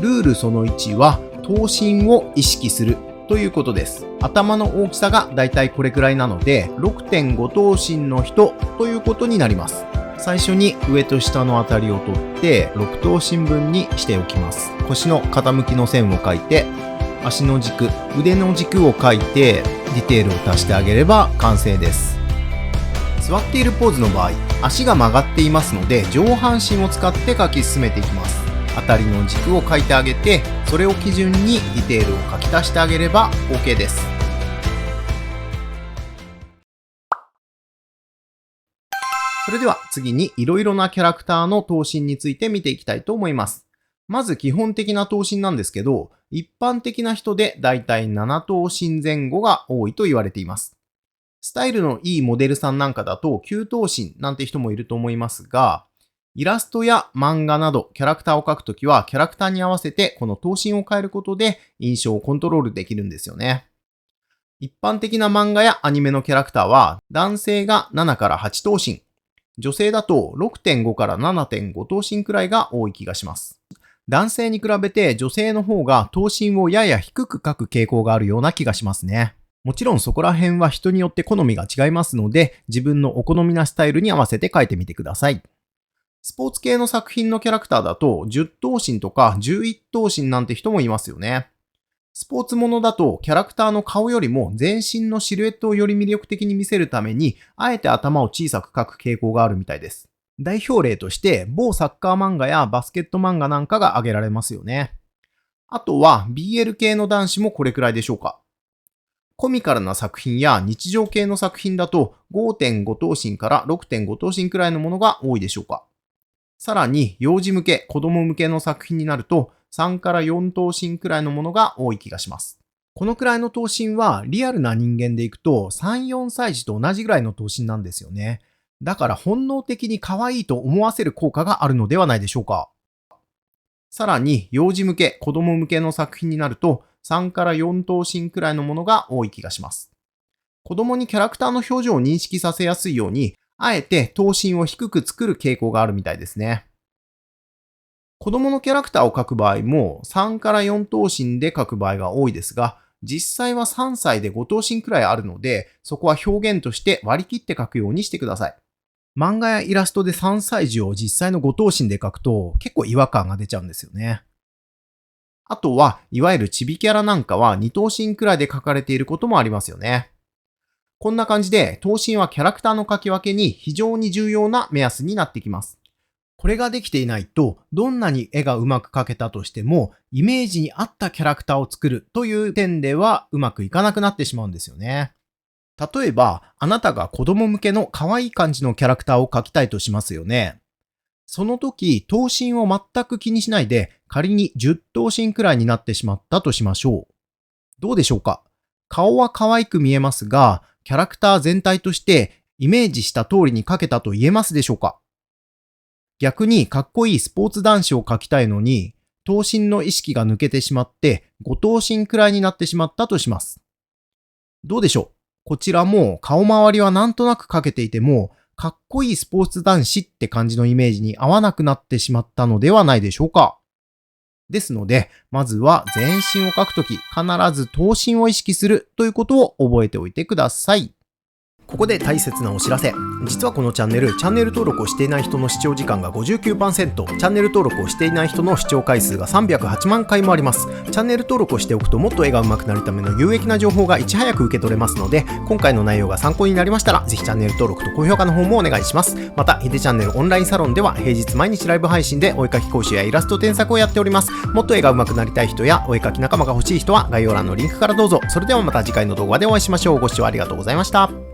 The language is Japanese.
ルールその1は、頭身を意識するということです。頭の大きさがだいたいこれくらいなので、6.5 頭身の人ということになります。最初に上と下のあたりを取って、6頭身分にしておきます。腰の傾きの線を描いて、足の軸、腕の軸を描いて、ディテールを足してあげれば完成です。座っているポーズの場合、足が曲がっていますので、上半身を使って描き進めていきます。あたりの軸を描いてあげて、それを基準にディテールを描き足してあげれば OK です。それでは次にいろいろなキャラクターの頭身について見ていきたいと思います。まず基本的な頭身なんですけど、一般的な人でだいたい7頭身前後が多いと言われています。スタイルのいいモデルさんなんかだと9頭身なんて人もいると思いますが、イラストや漫画などキャラクターを描くときはキャラクターに合わせてこの頭身を変えることで印象をコントロールできるんですよね。一般的な漫画やアニメのキャラクターは男性が7から8頭身、女性だと 6.5 から 7.5 頭身くらいが多い気がします。男性に比べて女性の方が頭身をやや低く描く傾向があるような気がしますね。もちろんそこら辺は人によって好みが違いますので、自分のお好みなスタイルに合わせて描いてみてください。スポーツ系の作品のキャラクターだと10頭身とか11頭身なんて人もいますよね。スポーツものだとキャラクターの顔よりも全身のシルエットをより魅力的に見せるために、あえて頭を小さく描く傾向があるみたいです。代表例として某サッカー漫画やバスケット漫画なんかが挙げられますよね。あとは BL 系の男子もこれくらいでしょうか。コミカルな作品や日常系の作品だと 5.5 頭身から 6.5 頭身くらいのものが多いでしょうか。さらに幼児向け、子供向けの作品になると3から4頭身くらいのものが多い気がします。このくらいの頭身はリアルな人間でいくと3、4歳児と同じぐらいの頭身なんですよね。だから本能的に可愛いと思わせる効果があるのではないでしょうか。さらに幼児向け、子供向けの作品になると3から4頭身くらいのものが多い気がします。子供にキャラクターの表情を認識させやすいように、あえて頭身を低く作る傾向があるみたいですね。子供のキャラクターを描く場合も3から4頭身で描く場合が多いですが、実際は3歳で5頭身くらいあるので、そこは表現として割り切って描くようにしてください。漫画やイラストで3歳児を実際の5頭身で描くと結構違和感が出ちゃうんですよね。あとは、いわゆるチビキャラなんかは2頭身くらいで描かれていることもありますよね。こんな感じで、頭身はキャラクターの描き分けに非常に重要な目安になってきます。これができていないと、どんなに絵がうまく描けたとしても、イメージに合ったキャラクターを作るという点ではうまくいかなくなってしまうんですよね。例えば、あなたが子供向けの可愛い感じのキャラクターを描きたいとしますよね。その時、頭身を全く気にしないで、仮に10頭身くらいになってしまったとしましょう。どうでしょうか？顔は可愛く見えますが、キャラクター全体としてイメージした通りに描けたと言えますでしょうか？逆にかっこいいスポーツ男子を描きたいのに、頭身の意識が抜けてしまって5頭身くらいになってしまったとします。どうでしょう？こちらも顔周りはなんとなく描けていても、かっこいいスポーツ男子って感じのイメージに合わなくなってしまったのではないでしょうか。ですので、まずは全身を描くとき、必ず頭身を意識するということを覚えておいてください。ここで大切なお知らせ。実はこのチャンネル登録をしていない人の視聴時間が 59%、チャンネル登録をしていない人の視聴回数が308万回もあります。チャンネル登録をしておくともっと絵が上手くなるための有益な情報がいち早く受け取れますので、今回の内容が参考になりましたら、ぜひチャンネル登録と高評価の方もお願いします。また、ヒデチャンネルオンラインサロンでは平日毎日ライブ配信でお絵描き講習やイラスト添削をやっております。もっと絵が上手くなりたい人やお絵描き仲間が欲しい人は概要欄のリンクからどうぞ。それではまた次回の動画でお会いしましょう。ご視聴ありがとうございました。